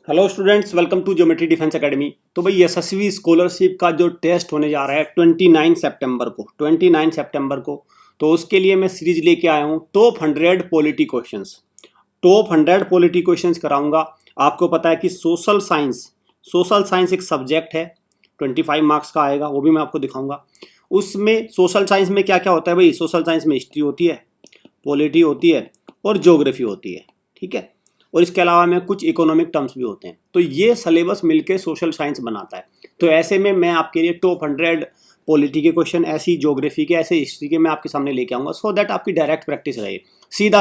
Hello students, welcome to Geometry Defence Academy. तो भाई यशस्वी scholarship का जो टेस्ट होने जा रहा है 29 सितंबर को तो उसके लिए मैं सीरीज लेके आया हूँ top 100 polity questions. Top 100 polity questions कराऊंगा। आपको पता है कि सोशल साइंस एक सब्जेक्ट है, 25 मार्क्स का आएगा, वो भी मैं आपको दिखाऊंगा। उसमें सोशल साइंस में क्या क्या होता है भाई? सोशल साइंस में हिस्ट्री होती है, पॉलिटी होती है और ज्योग्राफी होती है, ठीक है। और इसके अलावा में कुछ इकोनॉमिक टर्म्स भी होते हैं। तो ये सिलेबस मिलके सोशल साइंस बनाता है। तो ऐसे में मैं आपके लिए टॉप 100 पॉलिटी के क्वेश्चन, ऐसी ज्योग्राफी के, ऐसे हिस्ट्री के मैं आपके सामने लेके आऊँगा, सो दैट आपकी डायरेक्ट प्रैक्टिस रहे। सीधा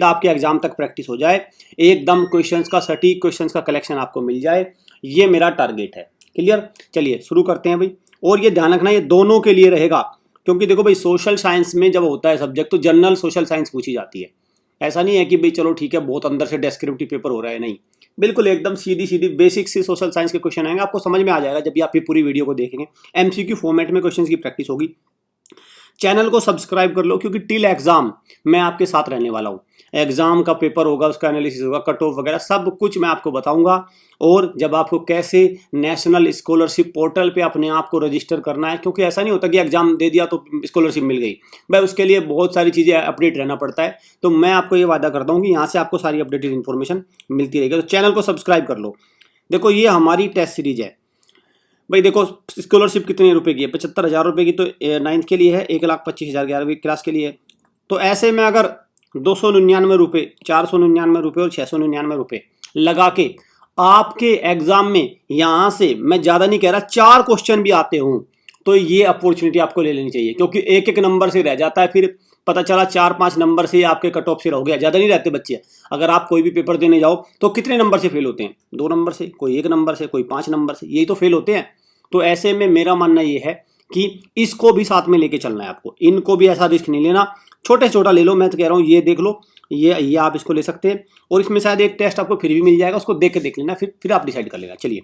आपके एग्जाम तक प्रैक्टिस हो जाए, एकदम क्वेश्चंस का, सटीक क्वेश्चंस का कलेक्शन आपको मिल जाए। ये मेरा टारगेट है। क्लियर? चलिए शुरू करते हैं भाई। और ये ध्यान रखना, ये दोनों के लिए रहेगा, क्योंकि देखो भाई सोशल साइंस में जब होता है सब्जेक्ट तो जनरल सोशल साइंस पूछी जाती है। ऐसा नहीं है कि भाई चलो ठीक है बहुत अंदर से डेस्क्रिप्टिव पेपर हो रहा है, नहीं, बिल्कुल एकदम सीधी बेसिक सी सोशल साइंस के क्वेश्चन आएंगे, आपको समझ में आ जाएगा जब भी आप ये पूरी वीडियो को देखेंगे। एमसीक्यू फॉर्मेट में क्वेश्चंस की प्रैक्टिस होगी। चैनल को सब्सक्राइब कर लो, क्योंकि टिल एग्जाम मैं आपके साथ रहने वाला हूँ। एग्जाम का पेपर होगा, उसका एनालिसिस होगा, कट ऑफ वगैरह सब कुछ मैं आपको बताऊंगा। और जब आपको कैसे नेशनल स्कॉलरशिप पोर्टल पे अपने आप को रजिस्टर करना है, क्योंकि ऐसा नहीं होता कि एग्जाम दे दिया तो स्कॉलरशिप मिल गई भाई, उसके लिए बहुत सारी चीज़ें अपडेट रहना पड़ता है। तो मैं आपको ये वादा करता हूँ कि यहाँ से आपको सारी अपडेटेड इन्फॉर्मेशन मिलती रहेगी। तो चैनल को सब्सक्राइब कर लो। देखो ये हमारी टेस्ट सीरीज है भाई। देखो स्कॉलरशिप कितने रुपए की है? 75,000 रुपये की तो 9th के लिए है, 1,25,000 11वीं क्लास के लिए है। तो ऐसे में अगर 299 रुपये, 499 रुपये और 699 रुपये लगा के आपके एग्जाम में, यहाँ से मैं ज़्यादा नहीं कह रहा, 4 क्वेश्चन भी आते हों तो ये अपॉर्चुनिटी आपको ले लेनी चाहिए, क्योंकि एक एक नंबर से रह जाता है। फिर पता चला 4-5 नंबर से आपके कट ऑफ से रह गया, ज़्यादा नहीं रहते बच्चे। अगर आप कोई भी पेपर देने जाओ तो कितने नंबर से फेल होते हैं? 2 नंबर से, कोई 1 नंबर से, कोई 5 नंबर से, यही तो फेल होते हैं। तो ऐसे में मेरा मानना ये है कि इसको भी साथ में लेके चलना है आपको। इनको भी ऐसा रिस्क नहीं लेना, छोटे छोटा ले लो। मैं तो कह रहा हूँ ये देख लो, ये आप इसको ले सकते हैं। और इसमें शायद एक टेस्ट आपको फिर भी मिल जाएगा, उसको देख लेना, फिर आप डिसाइड कर लेना। चलिए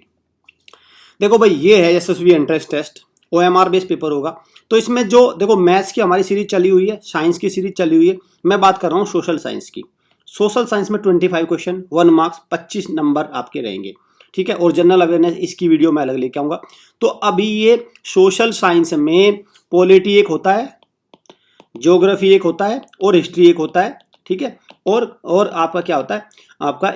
देखो भाई, ये है SSB entrance test, OMR based paper होगा। तो इसमें जो देखो मैथ्स की हमारी सीरीज चली हुई है, साइंस की सीरीज चली हुई है, मैं बात कर रहा हूँ सोशल साइंस की। सोशल साइंस में 25 क्वेश्चन, 1 मार्क्स, 25 नंबर आपके रहेंगे, ठीक है। और जनरल अवेयरनेस इसकी वीडियो मैं अलग लेके आऊँगा। तो अभी ये सोशल साइंस में पॉलिटी एक होता है, ज्योग्राफी एक होता है और हिस्ट्री एक होता है, ठीक है। और आपका क्या होता है, आपका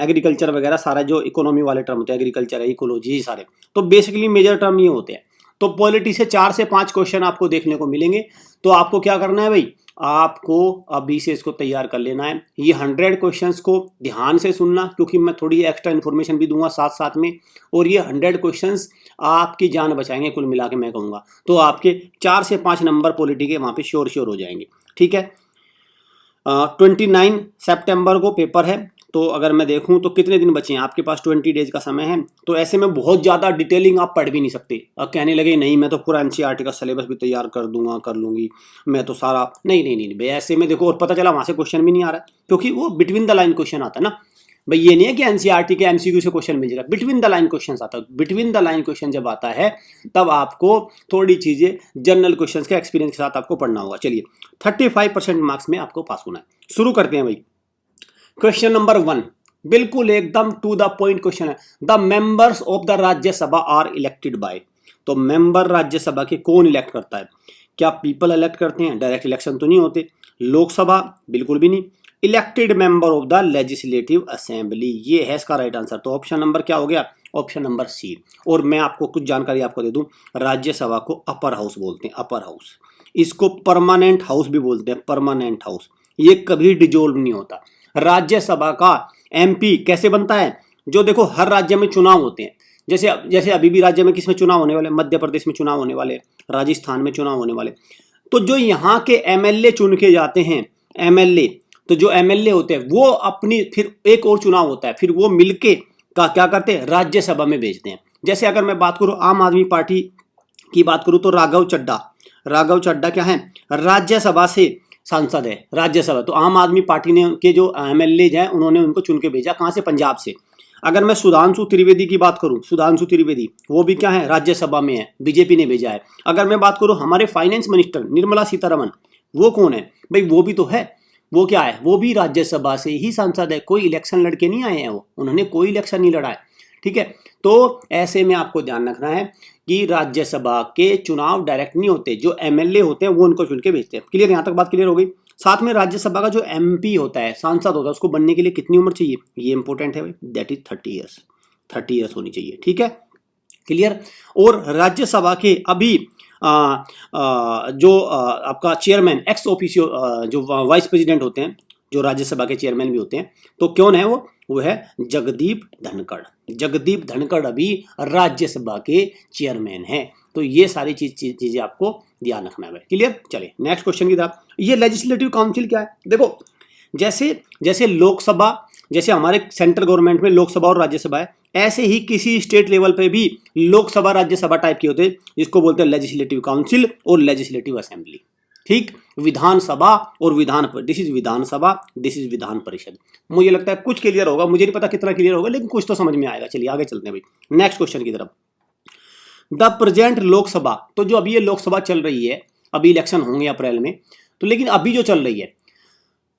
एग्रीकल्चर वगैरह सारा जो इकोनॉमी वाले टर्म होते हैं, एग्रीकल्चर है, इकोलॉजी, सारे तो बेसिकली मेजर टर्म ये होते हैं। तो पॉलिटी से 4 से 5 क्वेश्चन आपको देखने को मिलेंगे। तो आपको क्या करना है भाई, आपको अभी से इसको तैयार कर लेना है। ये 100 क्वेश्चंस को ध्यान से सुनना, क्योंकि मैं थोड़ी एक्स्ट्रा इन्फॉर्मेशन भी दूंगा साथ साथ में। और ये 100 क्वेश्चंस आपकी जान बचाएंगे कुल मिला के, मैं कहूँगा। तो आपके 4 से 5 नंबर पॉलिटी के वहाँ पे श्योर हो जाएंगे, ठीक है। 29 सितंबर को पेपर है। तो अगर मैं देखूं तो कितने दिन बचे हैं आपके पास? 20 डेज का समय है। तो ऐसे में बहुत ज़्यादा डिटेलिंग आप पढ़ भी नहीं सकते। अब कहने लगे नहीं मैं तो पूरा एनसीईआरटी का सिलेबस भी तैयार कर दूंगा, कर लूंगी मैं तो सारा, नहीं भाई। ऐसे में देखो, और पता चला वहाँ से क्वेश्चन भी नहीं आ रहा है, क्योंकि वो बिटवीन द लाइन क्वेश्चन आता है ना भाई। ये नहीं है कि एनसीईआरटी के एमसीक्यू से क्वेश्चन मिल जाएगा, बिटवीन द लाइन क्वेश्चन आता है। बिटवीन द लाइन क्वेश्चन जब आता है तब आपको थोड़ी चीज़ें जनरल क्वेश्चन के एक्सपीरियंस के साथ आपको पढ़ना होगा। चलिए 35% मार्क्स में आपको पास होना है। शुरू करते हैं भाई। क्वेश्चन नंबर 1 बिल्कुल एकदम टू द पॉइंट क्वेश्चन है। The members of the Rajya Sabha are elected by. तो मेंबर राज्यसभा के कौन इलेक्ट करता है? क्या पीपल इलेक्ट करते हैं? डायरेक्ट इलेक्शन तो नहीं होते। लोकसभा बिल्कुल भी नहीं। Elected member of the legislative assembly, ये है इसका राइट आंसर। तो ऑप्शन नंबर क्या हो गया? Option number C. और मैं आपको कुछ जानकारी आपको दे दूं, राज्यसभा को अपर हाउस बोलते हैं, अपर हाउस। इसको परमानेंट हाउस भी बोलते हैं, परमानेंट हाउस। ये कभी डिजोल्व नहीं होता। राज्यसभा का एमपी कैसे बनता है? जो देखो हर राज्य में चुनाव होते हैं, जैसे अभी भी राज्य में किसमें चुनाव होने वाले? मध्य प्रदेश में चुनाव होने वाले, राजस्थान में चुनाव होने वाले। तो जो यहाँ के एमएलए चुन के जाते हैं, एमएलए, तो जो एमएलए होते हैं वो अपनी, फिर एक और चुनाव होता है, फिर वो मिलके का क्या करते हैं? राज्यसभा में भेजते हैं। जैसे अगर मैं बात करूं आम आदमी पार्टी की बात करूं तो राघव चड्ढा क्या है? राज्यसभा से सांसद है, राज्यसभा। तो आम आदमी पार्टी ने के जो एमएलए हैं उन्होंने उनको चुन के भेजा, कहाँ से? पंजाब से। अगर मैं सुधांशु त्रिवेदी की बात करूं, सुधांशु त्रिवेदी वो भी क्या है? राज्यसभा में है, बीजेपी ने भेजा है। अगर मैं बात करूं हमारे फाइनेंस मिनिस्टर निर्मला सीतारमण, वो कौन है भाई? वो भी तो है, वो क्या है, वो भी राज्यसभा से ही सांसद है, कोई इलेक्शन लड़के नहीं आए हैं, वो उन्होंने कोई इलेक्शन नहीं लड़ा है। ठीक है, तो ऐसे में आपको ध्यान रखना है कि राज्यसभा के चुनाव डायरेक्ट नहीं होते, जो एमएलए होते हैं वो उनको चुन के भेजते हैं। क्लियर, यहाँ तक बात क्लियर हो गई। साथ में राज्यसभा का जो एमपी होता है, सांसद होता है, उसको बनने के लिए कितनी उम्र चाहिए, ये इंपॉर्टेंट है भाई, दैट इज 30 ईयर्स, 30 ईयर्स होनी चाहिए। ठीक है, क्लियर। और राज्यसभा के अभी जो आपका चेयरमैन एक्स ऑफिशियो जो वाइस प्रेसिडेंट होते हैं, जो राज्यसभा के चेयरमैन भी होते हैं, तो कौन है वो है जगदीप धनखड़। जगदीप धनखड़ अभी राज्यसभा के चेयरमैन हैं। तो ये सारी चीजें आपको ध्यान रखना है। क्लियर, चलिए नेक्स्ट क्वेश्चन की तरफ। ये लेजिस्लेटिव काउंसिल क्या है, देखो जैसे लोकसभा, जैसे हमारे सेंट्रल गवर्नमेंट में लोकसभा और राज्यसभा है, ऐसे ही किसी स्टेट लेवल पे भी लोकसभा राज्यसभा टाइप के होते हैं, जिसको बोलते हैं लेजिस्लेटिव काउंसिल और लेजिस्लेटिव असेंबली। ठीक, विधानसभा और this is Vidhan Sabha, this is Vidhan Parishad. मुझे लगता है कुछ क्लियर होगा, मुझे नहीं पता कितना क्लियर होगा, लेकिन कुछ तो समझ में आएगा। चलिए आगे चलते हैं भाई नेक्स्ट क्वेश्चन की तरफ। द प्रेजेंट लोकसभा, तो जो अभी ये लोकसभा चल रही है, अभी इलेक्शन होंगे अप्रैल में, तो लेकिन अभी जो चल रही है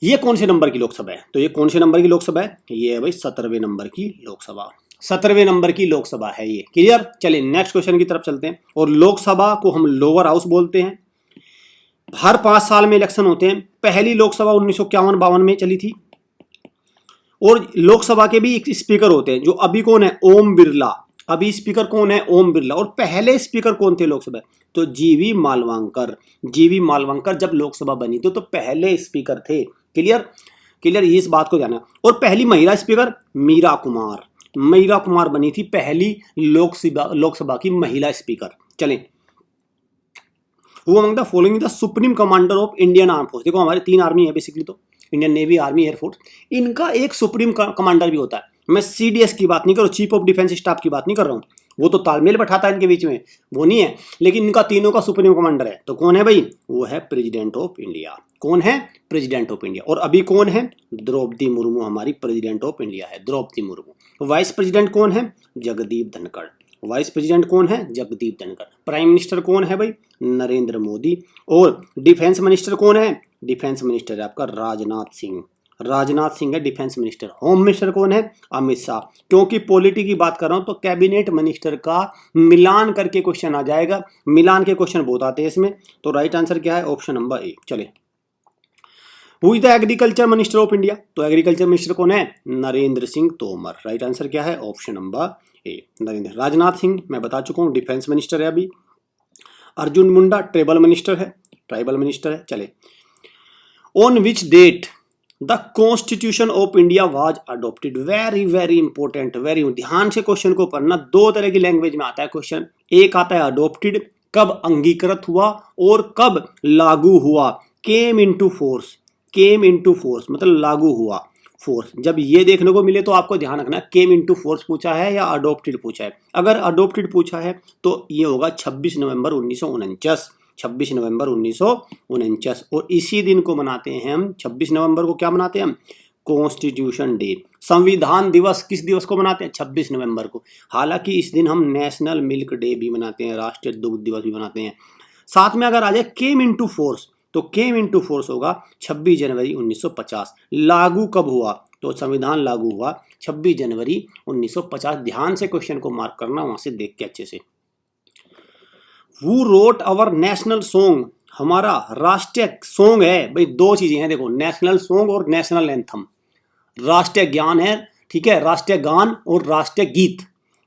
ये कौन से नंबर की लोकसभा है, तो ये कौन से नंबर की लोकसभा है, ये है भाई 17वें नंबर की लोकसभा, 17वें नंबर की लोकसभा है ये। क्लियर, चलिए नेक्स्ट क्वेश्चन की तरफ चलते हैं। और लोकसभा को हम लोअर हाउस बोलते हैं। हर 5 साल में इलेक्शन होते हैं। पहली लोकसभा 1951-52 में चली थी। और लोकसभा के भी एक स्पीकर होते हैं, जो अभी कौन है, ओम बिरला। अभी स्पीकर कौन है, ओम बिरला। और पहले स्पीकर कौन थे लोकसभा, तो जीवी मालवांकर। जीवी मालवांकर जब लोकसभा बनी थी तो पहले स्पीकर थे। क्लियर, इस बात को जाना। और पहली महिला स्पीकर मीरा कुमार बनी थी पहली लोकसभा की महिला स्पीकर। चलें, वो among the following the supreme commander of Indian arm force. देखो हमारे 3 आर्मी है बेसिकली, तो इंडियन नेवी, आर्मी, एयरफोर्स, इनका एक सुप्रीम कमांडर भी होता है। मैं सीडीएस की बात नहीं कर रहा हूँ, चीफ ऑफ डिफेंस स्टाफ की बात नहीं कर रहा हूँ, वो तो तालमेल बैठाता है इनके बीच में, वो नहीं है। लेकिन इनका तीनों का सुप्रीम कमांडर है, तो कौन है भाई, वो है प्रेसिडेंट ऑफ इंडिया। कौन है, प्रेसिडेंट ऑफ इंडिया। और अभी कौन है, द्रौपदी मुर्मू हमारी प्रेसिडेंट ऑफ इंडिया है, द्रौपदी मुर्मू। वाइस प्रेसिडेंट कौन है, जगदीप धनखड़। वाइस प्रेसिडेंट कौन है, जगदीप धनखड़। प्राइम मिनिस्टर कौन है भाई, नरेंद्र मोदी। और डिफेंस मिनिस्टर कौन है, डिफेंस मिनिस्टर है आपका राजनाथ सिंह। राजनाथ सिंह है डिफेंस मिनिस्टर। होम मिनिस्टर कौन है, अमित शाह। क्योंकि पॉलिटी की बात कर रहा हूं तो कैबिनेट मिनिस्टर का मिलान करके क्वेश्चन आ जाएगा, मिलान के क्वेश्चन बहुत आते हैं इसमें। तो राइट आंसर क्या है, ऑप्शन नंबर ए। चले, who is the agriculture minister of India, तो एग्रीकल्चर मिनिस्टर कौन है, नरेंद्र सिंह तोमर। राइट आंसर क्या है, option number A, Narendra. Rajnath Singh मैं बता चुका हूं डिफेंस मिनिस्टर है अभी। अर्जुन मुंडा ट्राइबल मिनिस्टर है, चले। On which date the constitution of India was adopted. Very important, very ध्यान से क्वेश्चन को पढ़ना। 2 तरह की लैंग्वेज में आता है क्वेश्चन। एक आता है अडॉप्टेड, कब अंगीकृत हुआ और कब लागू हुआ। केम इनटू फोर्स मतलब लागू हुआ, फोर्स। जब ये देखने को मिले तो आपको ध्यान रखना केम इनटू फोर्स पूछा है या अडॉप्टेड पूछा है। अगर अडॉप्टेड पूछा है तो ये होगा 26 नवंबर 1949। 26 नवंबर 1949। और इसी दिन को मनाते हैं हम, 26 नवंबर को क्या मनाते हैं हम, कॉन्स्टिट्यूशन डे। संविधान दिवस किस दिवस को मनाते हैं, 26 नवंबर को। हालांकि इस दिन हम नेशनल मिल्क डे भी मनाते हैं, राष्ट्रीय दुग्ध दिवस भी मनाते हैं। साथ में अगर आ जाए केम इनटू फोर्स, तो केम इनटू फोर्स होगा 26 जनवरी 1950। लागू कब हुआ, तो संविधान लागू हुआ 26 जनवरी 1950। ध्यान से क्वेश्चन को मार्क करना, वहां से देख के अच्छे से। Who wrote our national song, हमारा राष्ट्रीय सॉन्ग है भाई। 2 चीजें हैं देखो, नेशनल सॉन्ग और नेशनल एंथम। राष्ट्रीय ज्ञान है, ठीक है, राष्ट्रीय गान और राष्ट्रीय गीत।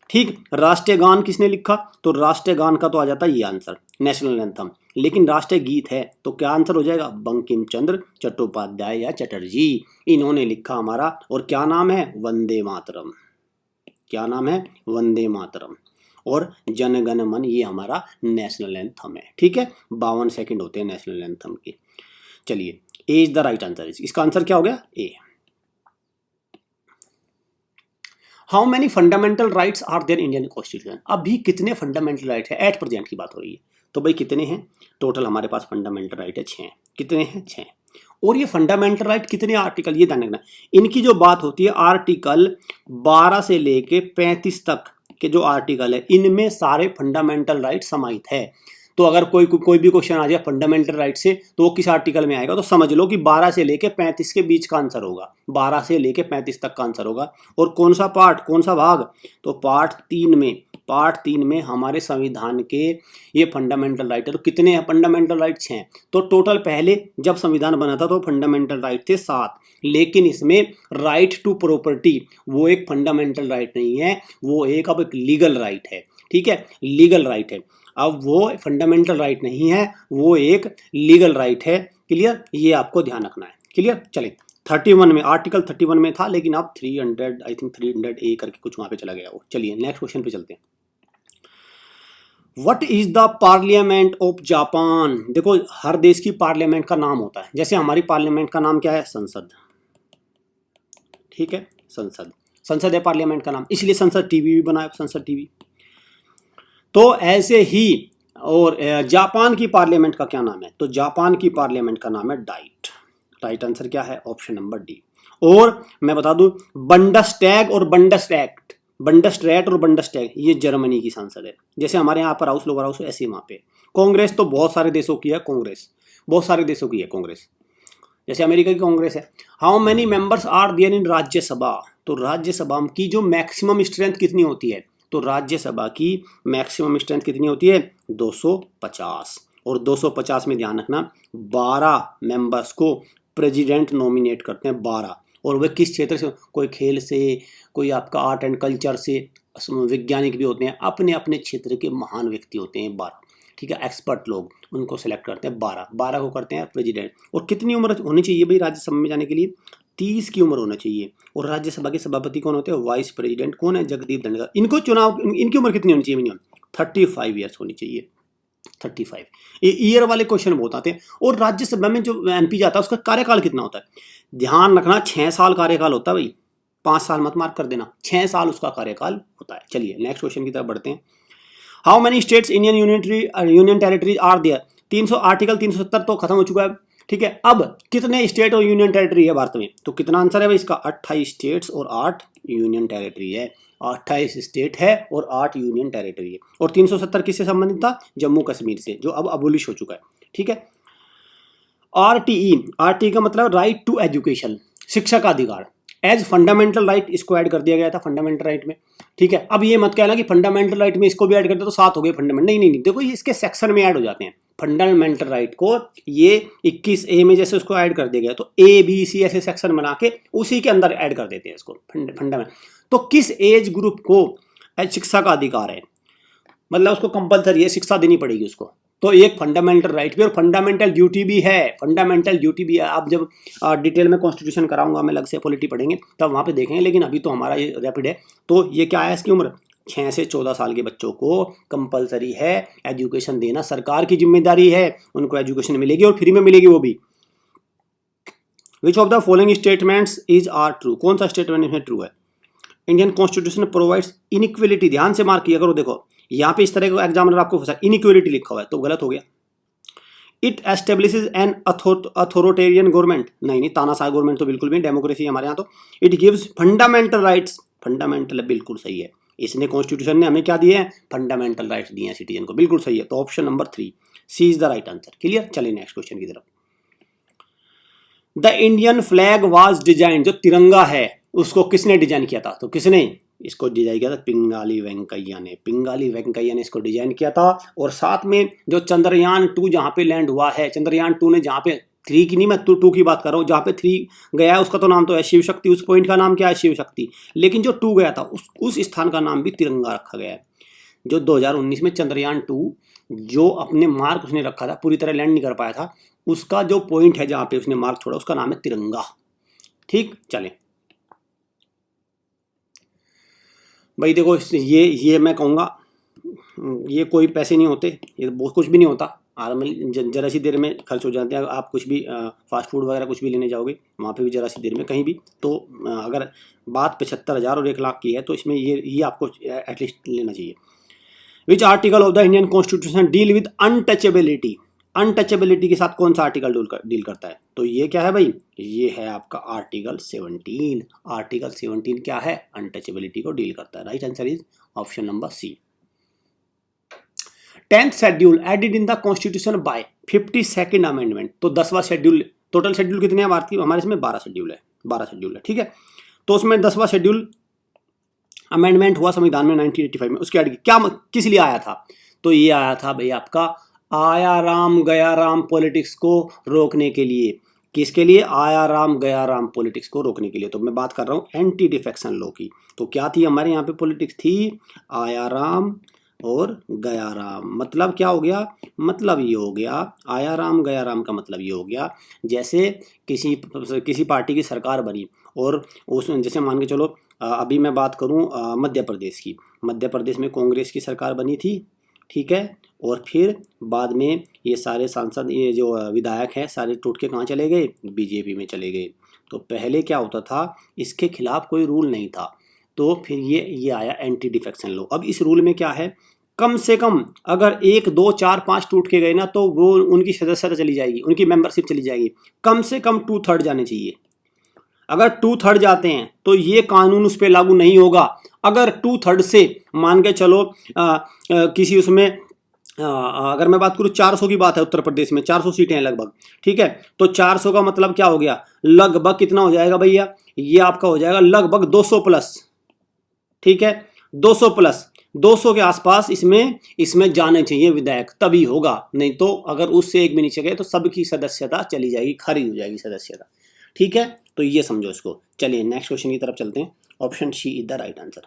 ठीक, राष्ट्रीय गान किसने लिखा, तो राष्ट्रीय गान का तो आ जाता है ये आंसर, नेशनल एंथम। लेकिन राष्ट्रीय गीत है तो क्या आंसर हो जाएगा, बंकिम चंद्र चट्टोपाध्याय या चटर्जी, इन्होंने लिखा हमारा। और क्या नाम है, वंदे मातरम। क्या नाम है, वंदे मातरम। और जन गण मन ये हमारा नेशनल एंथम है। ठीक है, 52 सेकंड होते हैं नेशनल एंथम के। चलिए, A is the right answer. इसका आंसर क्या हो गया, A. How many fundamental rights are there Indian constitution. अभी कितने फंडामेंटल राइट है, एट प्रेजेंट की बात हो रही है। तो भाई कितने हैं टोटल हमारे पास फंडामेंटल राइट है, 6। कितने हैं, 6। और ये फंडामेंटल राइट कितने आर्टिकल, ये ध्यान रखना। इनकी जो बात होती है आर्टिकल 12 से लेके 35 तक के जो आर्टिकल है, इनमें सारे फंडामेंटल राइट समाहित है। तो अगर कोई भी क्वेश्चन आ जाए फंडामेंटल राइट से तो वो किस आर्टिकल में आएगा, तो समझ लो कि 12 से लेके 35 के बीच का आंसर होगा, 12 से लेके 35 तक का आंसर होगा। और कौन सा पार्ट, कौन सा भाग, तो पार्ट 3 में हमारे संविधान के ये फंडामेंटल राइट है। तो कितने हैं फंडामेंटल राइट्स हैं, तो टोटल पहले जब संविधान बना था तो फंडामेंटल राइट थे 7, लेकिन इसमें राइट टू प्रॉपर्टी वो एक फंडामेंटल राइट नहीं है, वो एक अब एक लीगल राइट है। ठीक है, लीगल राइट है, अब वो फंडामेंटल राइट नहीं है, वो एक लीगल राइट है। क्लियर, ये आपको ध्यान रखना है। क्लियर, चलिए 31 में, आर्टिकल 31 में था, लेकिन अब 300 आई थिंक 300A करके कुछ वहां पे चला गया वो। चलिए नेक्स्ट क्वेश्चन पे चलते हैं। What is the parliament of Japan. देखो हर देश की पार्लियामेंट का नाम होता है, जैसे हमारी पार्लियामेंट का नाम क्या है, संसद। ठीक है, संसद है पार्लियामेंट का नाम, इसलिए संसद टीवी भी बना है, संसद टीवी। तो ऐसे ही और जापान की पार्लियामेंट का क्या नाम है, तो जापान की पार्लियामेंट का नाम है डाइट। राइट आंसर क्या है, ऑप्शन नंबर डी। और मैं बता दूं बंडसटैग और बंडसटैक्ट, बंडसट्रैट और बंडसटैग ये जर्मनी की संसद है। जैसे हमारे यहाँ पर हाउस, लोअर हाउस, ऐसे वहाँ पे कांग्रेस तो बहुत सारे देशों की है, कांग्रेस बहुत सारे देशों की है कांग्रेस, जैसे अमेरिका की कांग्रेस है। How many members are there in Rajya Sabha, तो राज्यसभा की जो मैक्सिमम स्ट्रेंथ कितनी होती है, तो राज्यसभा की मैक्सिमम स्ट्रेंथ कितनी होती है, 250। और 250 में ध्यान रखना 12 मेंबर्स को प्रेसिडेंट नॉमिनेट करते हैं, 12। और वे किस क्षेत्र से, कोई खेल से, कोई आपका आर्ट एंड कल्चर से, वैज्ञानिक भी होते हैं, अपने अपने क्षेत्र के महान व्यक्ति होते हैं 12। ठीक है, एक्सपर्ट लोग उनको सेलेक्ट करते हैं, 12 को करते हैं प्रेसिडेंट। और कितनी उम्र होनी चाहिए भाई राज्यसभा में जाने के लिए, 30 की उम्र होना चाहिए। और राज्यसभा के सभापति कौन होते हैं, वाइस प्रेसिडेंट कौन है, जगदीप धनखड़। इनको चुनाव, इनकी उम्र कितनी होनी चाहिए, मिनिमम 35 ईयर्स होनी चाहिए, 35। ये ईयर वाले क्वेश्चन बहुत आते हैं। और राज्यसभा में जो एमपी जाता है उसका कार्यकाल कितना होता है, ध्यान रखना 6 साल कार्यकाल होता है भाई, 5 साल मत मार्क कर देना, 6 साल उसका कार्यकाल होता है। चलिए नेक्स्ट क्वेश्चन की तरफ बढ़ते हैं। How many states Indian union territories are there, 300 article 370 तो खत्म हो चुका है। ठीक है, अब कितने स्टेट और यूनियन टेरिटरी है भारत में, तो कितना आंसर है भाई इसका, 28 स्टेट्स और 8 यूनियन टेरिटरी है। 28 स्टेट है और 8 यूनियन टेरिटरी है। और 370 किससे संबंधित था, जम्मू कश्मीर से, जो अब अबोलिश हो चुका है। ठीक है, आरटीई का मतलब राइट टू एजुकेशन, शिक्षा का अधिकार, एज फंडामेंटल राइट इसको ऐड कर दिया गया था फंडामेंटल राइट में। ठीक है, अब ये मत कहना कि फंडामेंटल राइट में इसको भी ऐड करते तो 7 हो गए फंडामेंटल, नहीं, देखो ये इसके सेक्शन में ऐड हो जाते हैं। फंडामेंटल राइट को ये 21A में जैसे उसको ऐड कर दिया गया, तो ABC ऐसे सेक्शन बना के उसी के अंदर ऐड कर देते हैं इसको फंडामेंटल। तो किस एज ग्रुप को शिक्षा का अधिकार है, मतलब उसको कंपलसरी है, शिक्षा देनी पड़ेगी उसको, तो एक फंडामेंटल राइट भी और फंडामेंटल ड्यूटी भी है, फंडामेंटल ड्यूटी भी है। आप जब डिटेल में कॉन्स्टिट्यूशन कराऊंगा मैं, अलग से पॉलिटी पढ़ेंगे तब वहाँ पे देखेंगे, लेकिन अभी तो हमारा ये रैपिड है। तो ये क्या है, इसकी उम्र 6 से 14 साल के बच्चों को कंपलसरी है एजुकेशन देना, सरकार की जिम्मेदारी है, उनको एजुकेशन मिलेगी और फ्री में मिलेगी वो भी। Which of the following statements is are true, कौन सा स्टेटमेंट इसमें ट्रू है, इंडियन कॉन्स्टिट्यूशन प्रोवाइड्स इनइक्वलिटी, ध्यान से मार्क किया करो, देखो यहाँ पे इस तरह का एग्जामिनर आपको फंसा, इनइक्वलिटी लिखा हुआ है तो गलत हो गया। It establishes an authoritarian government, नहीं, तानाशाह गवर्नमेंट तो बिल्कुल भी, डेमोक्रेसी हमारे यहाँ तो। It gives fundamental rights, fundamental बिल्कुल सही है, इसने कॉन्स्टिट्यूशन ने हमें क्या दिए हैं, फंडामेंटल राइट्स दिए हैं सिटीजन को, बिल्कुल सही है। तो option number 3 C is the right answer. Clear, चलिए नेक्स्ट क्वेश्चन की तरफ। The Indian flag was design, जो तिरंगा है उसको किसने डिजाइन किया था, तो किसने इसको डिजाइन किया था, पिंगाली वेंकैया ने, पिंगाली वेंकैया ने इसको डिजाइन किया था। और साथ में जो चंद्रयान 2 जहाँ पे लैंड हुआ है, चंद्रयान 2 ने जहाँ पे 3 की नहीं, मैं 2 की बात कर रहा हूँ, जहाँ पे 3 गया है उसका तो नाम तो है शिव शक्ति, उस पॉइंट का नाम क्या है, शिव शक्ति। लेकिन जो 2 गया था उस स्थान का नाम भी तिरंगा रखा गया है। जो 2019 में चंद्रयान 2 जो अपने मार्क उसने रखा था, पूरी तरह लैंड नहीं कर पाया था, उसका जो पॉइंट है जहाँ पे उसने मार्क छोड़ा उसका नाम है तिरंगा। ठीक, चले भाई देखो, ये मैं कहूँगा ये कोई पैसे नहीं होते, ये बहुत कुछ भी नहीं होता, जरा सी देर में खर्च हो जाते हैं। आप कुछ भी फास्ट फूड वगैरह कुछ भी लेने जाओगे वहाँ पे भी जरा सी देर में कहीं भी, तो अगर बात 75,000 और 1 लाख की है तो इसमें ये आपको एटलीस्ट लेना चाहिए। Which article of the Indian constitution deal with untouchability, untouchability के साथ कौन सा आर्टिकल डील करता है, तो ये क्या है भाई, ये है आपका आर्टिकल 17। आर्टिकल 17 क्या है, अनटचेबिलिटी को डील करता है। Right answer is option number C. 10th schedule added in the constitution by 52nd amendment. तो 10वां शेड्यूल, टोटल शेड्यूल कितने हैं भारतीय हमारे इसमें 12 शेड्यूल है, 12 शेड्यूल है, ठीक है। तो उसमें 10वां शेड्यूल अमेंडमेंट हुआ संविधान में 1985 में। उसके आगे क्या किस लिए आया था? तो ये आया था भाई आपका आया राम गया राम पॉलिटिक्स को रोकने के लिए। किसके लिए? आया राम गया राम पॉलिटिक्स को रोकने के लिए। तो मैं बात कर रहा हूँ एंटी डिफेक्शन लॉ की। तो क्या थी हमारे यहाँ पे पॉलिटिक्स थी? आया राम और गया राम। मतलब क्या हो गया? मतलब ये हो गया, आया राम गया राम का मतलब ये हो गया, जैसे किसी पार्टी की सरकार बनी और उस जैसे मान के चलो अभी मैं बात करूं मध्य प्रदेश की। मध्य प्रदेश में कांग्रेस की सरकार बनी थी, ठीक है। और फिर बाद में ये सारे सांसद, ये जो विधायक हैं सारे टूट के कहाँ चले गए? बीजेपी में चले गए। तो पहले क्या होता था, इसके खिलाफ कोई रूल नहीं था। तो फिर ये आया एंटी डिफेक्शन लॉ। अब इस रूल में क्या है, कम से कम अगर 1 2 4 5 टूट के गए ना तो वो उनकी सदस्यता चली जाएगी, उनकी मेंबरशिप चली जाएगी। कम से कम 2/3 जाने चाहिए। अगर 2/3 जाते हैं तो ये कानून उस पर लागू नहीं होगा। अगर 2/3 से मान के चलो किसी उसमें अगर मैं बात करूँ 400 की बात है, उत्तर प्रदेश में 400 सीटें हैं लगभग, ठीक है। तो 400 का मतलब क्या हो गया? लगभग कितना हो जाएगा भैया? ये आपका हो जाएगा लगभग 200 प्लस, ठीक है। 200 प्लस, 200 के आसपास इसमें जाने चाहिए विधायक, तभी होगा। नहीं तो अगर उससे एक भी नीचे गए तो सबकी सदस्यता चली जाएगी, खारिज हो जाएगी सदस्यता, ठीक है। तो ये समझो इसको। चलिए नेक्स्ट क्वेश्चन की तरफ चलते हैं। Option C is the right answer.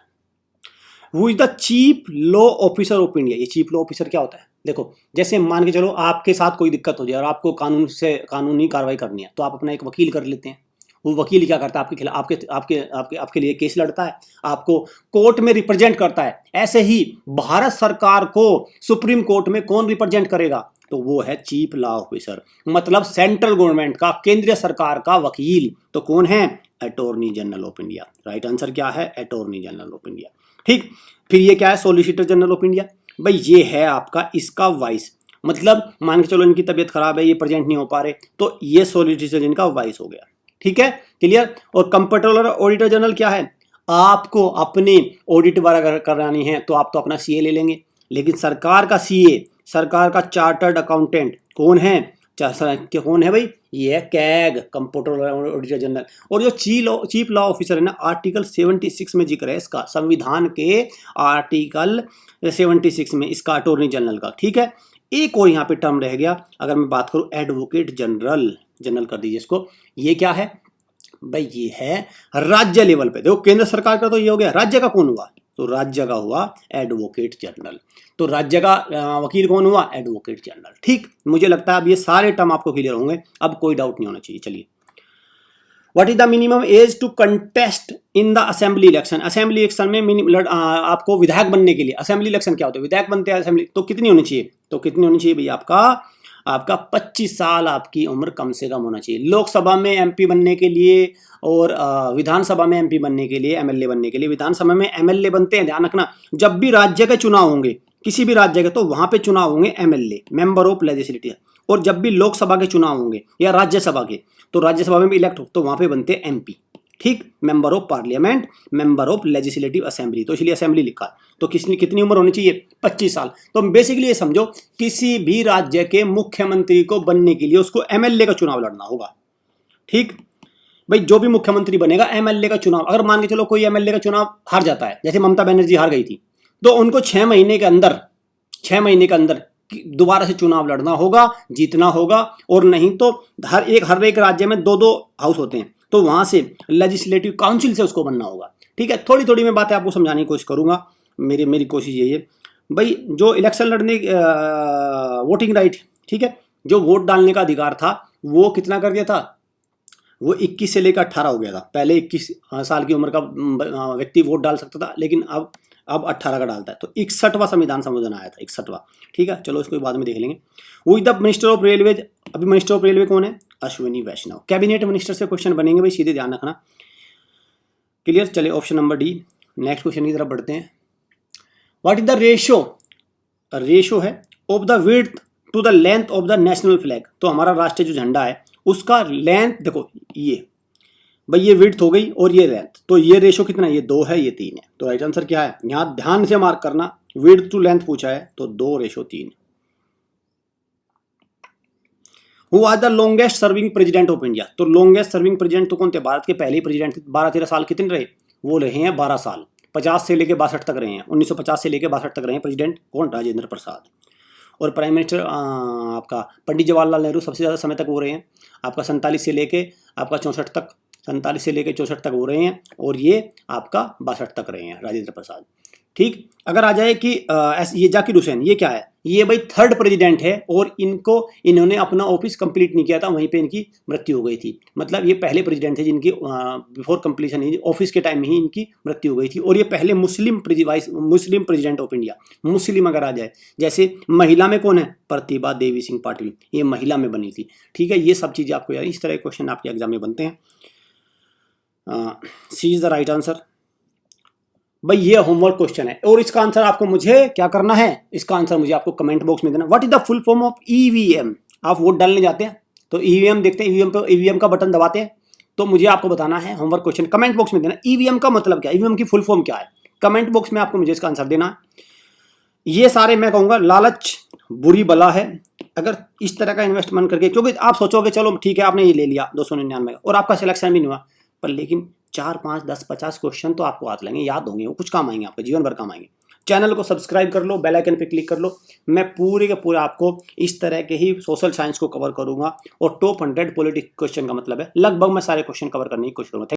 Who is the chief law officer of India? ये चीफ लॉ ऑफिसर क्या होता है? देखो, जैसे मान के चलो आपके साथ कोई दिक्कत हो जाए और आपको कानूनी कार्रवाई करनी है, तो आप अपना एक वकील कर लेते हैं। वो वकील क्या करता है? आपके खिलाफ आपके लिए केस लड़ता है, आपको कोर्ट में रिप्रेजेंट करता है। ऐसे ही भारत सरकार को सुप्रीम कोर्ट में कौन रिप्रेजेंट करेगा? तो वो है चीफ लॉ ऑफिसर, मतलब सेंट्रल गवर्नमेंट का, केंद्रीय सरकार का वकील। तो कौन है? Attorney general of India. Right answer क्या है? अटॉर्नी जनरल ऑफ इंडिया, ठीक। फिर ये क्या है? Solicitor general of India. भाई ये है आपका इसका वाइस, मतलब मान के चलो इनकी तबीयत खराब है, ये प्रेजेंट नहीं हो पा रहे, तो ये सॉलिसिटर जिनका वाइस हो गया, ठीक है, क्लियर। और कंप्ट्रोलर ऑडिटर जनरल क्या है? आपको अपनी ऑडिट वगैरह करानी है तो आप तो अपना सीए ले लेंगे, लेकिन सरकार का सीए, सरकार का चार्टर्ड अकाउंटेंट कौन है? कौन है भाई? ये है कैग, कंप्ट्रोलर ऑडिटर जनरल। और जो चीफ लॉ ऑफिसर है ना, आर्टिकल 76 में जिक्र है इसका, संविधान के आर्टिकल 76 में इसका अटॉर्नी जनरल का, ठीक है। एक और यहाँ पे टर्म रह गया, अगर मैं बात करूँ एडवोकेट जनरल, जनरल कर दीजिए इसको। ये क्या है भाई? ये है राज्य लेवल पे। देखो केंद्र सरकार का तो ये हो गया, राज्य का कौन हुआ? तो राज्य का हुआ एडवोकेट जनरल। तो राज्य का वकील कौन हुआ? एडवोकेट जनरल, ठीक। मुझे लगता है अब ये सारे टर्म आपको क्लियर होंगे, अब कोई डाउट नहीं होना चाहिए। चलिए, what is the minimum age to contest in the assembly election? Assembly election में आपको विधायक बनने के लिए, असेंबली इलेक्शन क्या होता है? विधायक बनते हैं असेंबली, तो कितनी होनी चाहिए? तो कितनी होनी चाहिए भैया? आपका 25 साल आपकी उम्र कम से कम होना चाहिए। लोकसभा में एमपी बनने के लिए और विधानसभा में एमपी बनने के लिए, एमएलए बनने के लिए। विधानसभा में एमएलए बनते हैं, ध्यान रखना, जब भी राज्य के चुनाव होंगे, किसी भी राज्य के, तो वहां पे चुनाव होंगे एमएलए, मेंबर ऑफ लेजिस्लेटिव। और जब भी लोकसभा के चुनाव होंगे या राज्यसभा के, तो राज्यसभा में भी इलेक्ट हो, तो वहां पे बनते हैं एमपी, ठीक, member of parliament, member of legislative assembly. तो इसलिए असेंबली लिखा। तो कितनी उम्र होनी चाहिए? 25 साल। तो बेसिकली ये समझो, किसी भी राज्य के मुख्यमंत्री को बनने के लिए उसको एमएलए का चुनाव लड़ना होगा, ठीक भाई। जो भी मुख्यमंत्री बनेगा, एमएलए का चुनाव, अगर मान के चलो कोई एमएलए का चुनाव हार जाता है, जैसे ममता बनर्जी हार गई थी, तो उनको 6 महीने के अंदर दोबारा से चुनाव लड़ना होगा, जीतना होगा। और नहीं तो हर एक राज्य में 2-2 हाउस होते हैं, तो वहां से लेजिस्लेटिव काउंसिल से उसको बनना होगा, ठीक है। थोड़ी थोड़ी मैं बातें आपको समझाने की कोशिश करूंगा, मेरी कोशिश यही है भाई। जो इलेक्शन लड़ने वोटिंग राइट, ठीक है, जो वोट डालने का अधिकार था, वो कितना कर दिया था? वो 21 से लेकर 18 हो गया था। पहले 21 साल की उम्र का व्यक्ति वोट डाल सकता था, लेकिन अब 18 का डालता है। तो 61वां संविधान संशोधन आया था, 61वां, ठीक है। चलो इसको बाद में देख लेंगे। वो द मिनिस्टर ऑफ रेलवेज, अभी मिनिस्टर ऑफ रेलवे कौन है? अश्विनी वैष्णव। कैबिनेट मिनिस्टर से क्वेश्चन बनेंगे भाई, सीधे ध्यान रखना, क्लियर। चलिए option number D, next question की तरफ बढ़ते हैं। व्हाट इज द रेशो है of the width to the length of the national flag? तो हमारा राष्ट्रीय जो झंडा है उसका लेंथ, देखो ये भाई, ये विड्थ हो गई और ये लेंथ, तो ये रेशो कितना है? ये 2 है, ये 3 है। तो राइट आंसर क्या है? यहाँ ध्यान से मार्क करना, विड्थ टू लेंथ पूछा है तो 2:3। Who are the longest serving president of India, तो लॉन्गेस्ट सर्विंग प्रेसिडेंट तो कौन थे, भारत के पहले ही प्रेसिडेंट थे। 12-13 साल कितने रहे, वो रहे हैं 12 साल। 50 से लेके 62 तक रहे हैं, 1950 से लेके 62 तक रहे हैं प्रेसिडेंट। कौन, राजेंद्र प्रसाद। और प्राइम मिनिस्टर आपका पंडित जवाहरलाल नेहरू सबसे ज़्यादा समय तक वो रहे हैं, आपका 47 से लेके आपका 64 तक, 47 से लेके 64 तक हो रहे हैं, और ये आपका 62 तक रहे हैं राजेंद्र प्रसाद। ठीक, अगर आ जाए कि ये जाकिर हुसैन, ये क्या है, ये भाई थर्ड प्रेसिडेंट है, और इन्होंने अपना ऑफिस कंप्लीट नहीं किया था, वहीं पे इनकी मृत्यु हो गई थी। मतलब ये पहले प्रेसिडेंट थे जिनकी बिफोर कंप्लीशन ऑफिस के टाइम में ही इनकी मृत्यु हो गई थी, और ये पहले मुस्लिम प्रेसिडेंट ऑफ इंडिया। मुस्लिम अगर आ जाए, जैसे महिला में कौन है, प्रतिभा देवी सिंह पाटिल, ये महिला में बनी थी। ठीक है, ये सब चीज़ें आपको यार इस तरह के क्वेश्चन आपके एग्जाम में बनते हैं। सी इज द राइट आंसर। भाई ये होमवर्क क्वेश्चन है, और इसका आंसर आपको मुझे क्या करना है, इसका आंसर मुझे आपको कमेंट बॉक्स में देना। What is the full form of EVM, आप वोट डालने जाते हैं तो ईवीएम देखते हैं, ईवीएम पे ईवीएम का बटन दबाते हैं, तो मुझे आपको बताना है होमवर्क क्वेश्चन, कमेंट बॉक्स में देना। ईवीएम का मतलब क्या है, ईवीएम की फुल फॉर्म क्या है, कमेंट बॉक्स में आपको मुझे इसका आंसर देना है। ये सारे मैं कहूँगा लालच बुरी बला है। अगर इस तरह का इन्वेस्टमेंट करके, क्योंकि आप सोचोगे चलो ठीक है आपने ये ले लिया 299 और आपका सिलेक्शन भी नहीं हुआ, पर लेकिन 4, 5, 10, 50 क्वेश्चन तो आपको हाथ लगेंगे, याद होंगे, वो कुछ काम आएंगे, आपके जीवन भर काम आएंगे। चैनल को सब्सक्राइब कर लो, बेल आइकन पे क्लिक कर लो। मैं पूरे के पूरे आपको इस तरह के ही सोशल साइंस को कवर करूंगा, और टॉप 100 पॉलिटिक्स क्वेश्चन का मतलब है लगभग मैं सारे क्वेश्चन कवर करने की कोशिश करूंगा।